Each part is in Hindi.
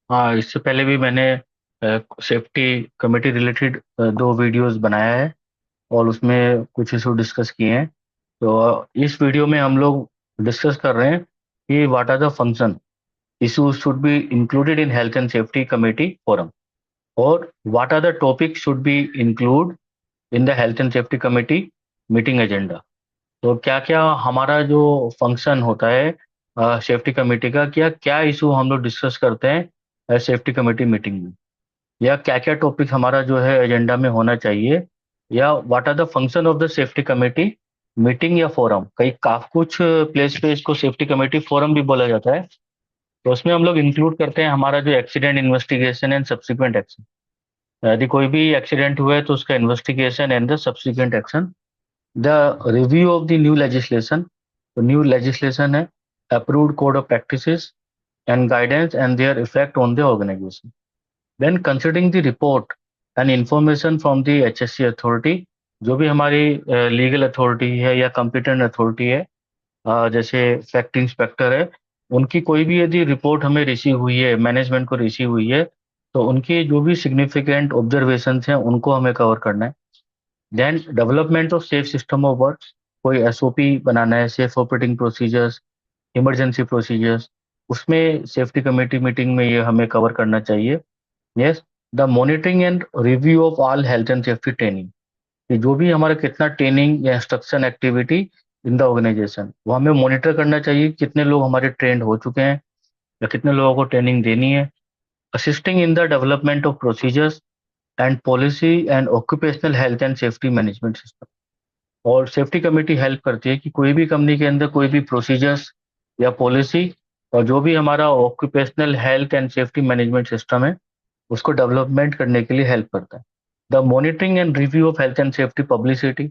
हाँ, इससे पहले भी मैंने सेफ्टी कमेटी रिलेटेड दो वीडियोस बनाया है और उसमें कुछ इशू डिस्कस किए हैं। तो इस वीडियो में हम लोग डिस्कस कर रहे हैं कि what are the function issues should be included in health and safety committee forum, और what are the topics should be included in the health and safety committee meeting agenda। तो क्या क्या हमारा जो फंक्शन होता है सेफ्टी कमेटी का, क्या क्या इशू हम लोग डिस्कस करते हैं सेफ्टी कमेटी मीटिंग में, या क्या क्या टॉपिक हमारा जो है एजेंडा में होना चाहिए, या what are the function of the safety committee meeting या फोरम। कई काफ कुछ प्लेस पे इसको सेफ्टी कमेटी फोरम भी बोला जाता है। तो उसमें हम लोग इंक्लूड करते हैं हमारा जो accident investigation and subsequent action. यदि कोई भी एक्सीडेंट हुआ है तो उसका investigation and the subsequent action, the review of the new legislation. तो न्यू लेजिस्लेशन है, approved code of practices and guidance and their effect on the organisation. Then considering the report and information from the HSC authority. जो भी हमारी लीगल अथॉरिटी है या कंपिटेंट अथॉरिटी है, जैसे फैक्ट इंस्पेक्टर है, उनकी कोई भी यदि रिपोर्ट हमें रिसीव हुई है, मैनेजमेंट को रिसीव हुई है, तो उनकी जो भी सिग्निफिकेंट ऑब्जर्वेशन हैं उनको हमें कवर करना है। Then development of safe system of work. कोई एसओपी बनाना है, safe operating procedures, emergency procedures, उसमें सेफ्टी कमेटी मीटिंग में ये हमें कवर करना चाहिए। Yes, the monitoring and review of all health and safety training. कि जो भी हमारा कितना ट्रेनिंग या instruction activity in the organisation, वो हमें मॉनिटर करना चाहिए, कितने लोग हमारे ट्रेंड हो चुके हैं या कितने लोगों को ट्रेनिंग देनी है। Assisting in the development of procedures and policy and occupational health and safety management system. और सेफ्टी कमेटी हेल्प करती है कि कोई भी कंपनी के अंदर कोई भी प्रोसीजर्स या पॉलिसी और जो भी हमारा occupational health and safety management system है, उसको डेवलपमेंट करने के लिए हेल्प करता है। The monitoring and review of health and safety publicity.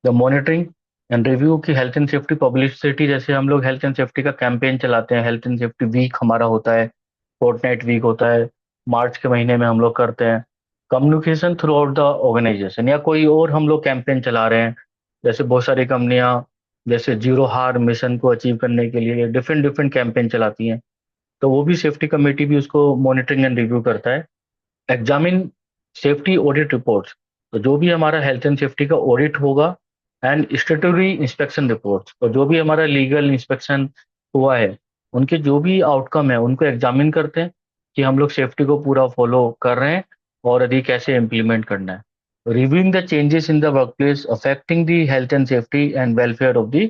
The monitoring and review की हेल्थ एंड सेफ्टी पब्लिसिटी, जैसे हम लोग हेल्थ एंड सेफ्टी का कैंपेन चलाते हैं, हेल्थ एंड सेफ्टी वीक हमारा होता है, फोर्टनाइट वीक होता है, मार्च के महीने में हम लोग करते हैं। Communication throughout the organisation, या कोई और हम लोग कैंपेन चला रहे हैं, जैसे बहुत सारी कंपनियां जैसे जीरो हार्म मिशन को अचीव करने के लिए डिफरेंट डिफरेंट कैंपेन चलाती हैं, तो वो भी सेफ्टी कमेटी भी उसको मॉनिटरिंग एंड रिव्यू करता है। Examine safety audit reports. तो जो भी हमारा हेल्थ एंड सेफ्टी का ऑडिट होगा, एंड स्टेटरी इंस्पेक्शन रिपोर्ट्स, और जो भी हमारा लीगल इंस्पेक्शन हुआ है, उनके जो भी आउटकम है उनको एग्जामिन करते हैं कि हम लोग सेफ्टी को पूरा फॉलो कर रहे हैं और यदि कैसे इम्प्लीमेंट करना है। Reviewing the changes in the work place affecting the health and safety and welfare of the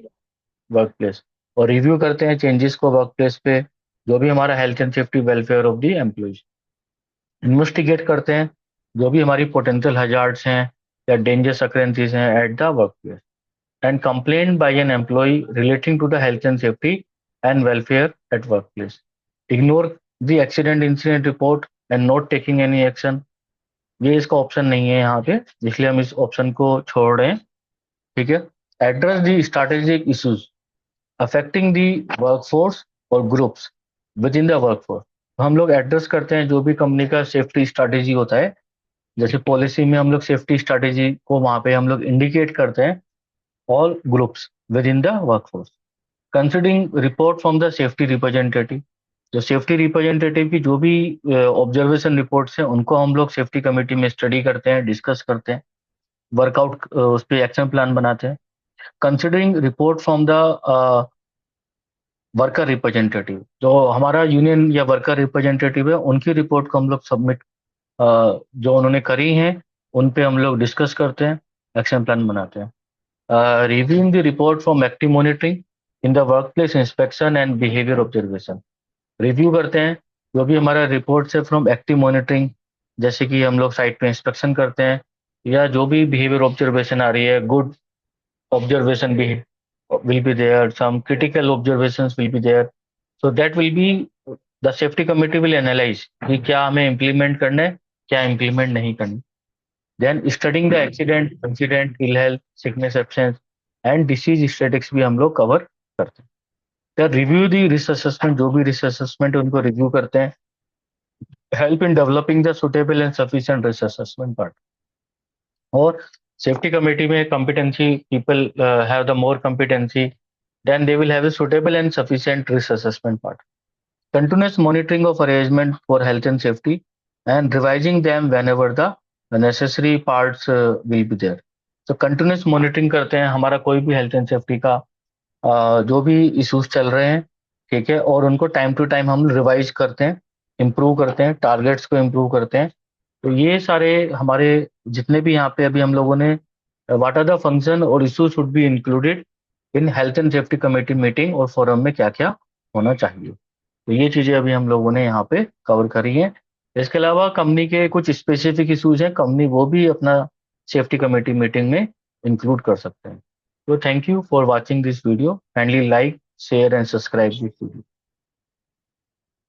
work place. और रिव्यू करते हैं चेंजेस को वर्क प्लेस पे, जो भी हमारा health and safety welfare of the employees. Investigate करते हैं जो भी हमारी पोटेंशियल हजार्ड्स हैं या डेंजरस अक्रेंसेस हैं at the workplace, and complaint by an employ relating to the health and safety and welfare at workplace. Ignore the accident incident report and not taking any action. ये इसका ऑप्शन नहीं है यहाँ पे, इसलिए हम इस ऑप्शन को छोड़ रहे हैं। ठीक है। Address the strategic issues affecting the workforce और groups within the workforce. हम लोग एड्रेस करते हैं जो भी कंपनी का सेफ्टी स्ट्रैटेजी होता है, जैसे पॉलिसी में हम लोग सेफ्टी स्ट्रैटेजी को वहां पे हम लोग इंडिकेट करते हैं, all groups within the workforce. Considering report from the safety representative. जो सेफ्टी रिप्रेजेंटेटिव की जो भी ऑब्जर्वेशन रिपोर्ट्स हैं उनको हम लोग सेफ्टी कमेटी में स्टडी करते हैं, डिस्कस करते हैं, वर्कआउट उस पर एक्शन प्लान बनाते हैं। Considering report from the worker representative. जो हमारा यूनियन या वर्कर रिप्रेजेंटेटिव है उनकी रिपोर्ट को हम लोग सबमिट, जो उन्होंने करी हैं उन पे हम लोग डिस्कस करते हैं, एक्शन प्लान बनाते हैं। Reviewing the report from active monitoring in the work place inspection and behaviour observation. Review करते हैं जो भी हमारा रिपोर्ट है फ्रॉम एक्टिव मॉनिटरिंग, जैसे कि हम लोग साइट पे इंस्पेक्शन करते हैं, या जो भी बिहेवियर ऑब्जर्वेशन आ रही है, good observation will be there, some critical observations will be there, so that will be the safety committee will analyze कि क्या हमें implement करना है, क्या implement नहीं करना। then studying the accident incident ill health sickness absence and disease statistics भी हम लोग cover करते हैं। तो रिव्यू दी रिस्क असेसमेंट, जो भी रिस्क असेसमेंट है उनको रिव्यू करते हैं। Help in developing the suitable and sufficient risk assessment part. और सेफ्टी कमेटी में competency people have the more competency, then they will have a suitable and sufficient risk assessment part. continuous monitoring of arrangement for health and safety, and revising them whenever the necessary parts will be there. तो कंटिन्यूस मॉनिटरिंग करते हैं हमारा कोई भी हेल्थ एंड सेफ्टी का जो भी इश्यूज चल रहे हैं, ठीक है, और उनको टाइम टू टाइम हम रिवाइज करते हैं, इम्प्रूव करते हैं, टारगेट्स को इम्प्रूव करते हैं। तो ये सारे हमारे जितने भी यहाँ पे अभी हम लोगों ने व्हाट आर द फंक्शन और issue should be included in health and safety committee meeting और फोरम में क्या क्या होना चाहिए, तो ये चीजें अभी हम लोगों ने यहाँ पे कवर करी हैं। इसके अलावा कंपनी के कुछ स्पेसिफिक इश्यूज हैं, कंपनी वो भी अपना सेफ्टी कमेटी मीटिंग में इंक्लूड कर सकते हैं। तो thank you for watching this video, kindly like share and subscribe this video.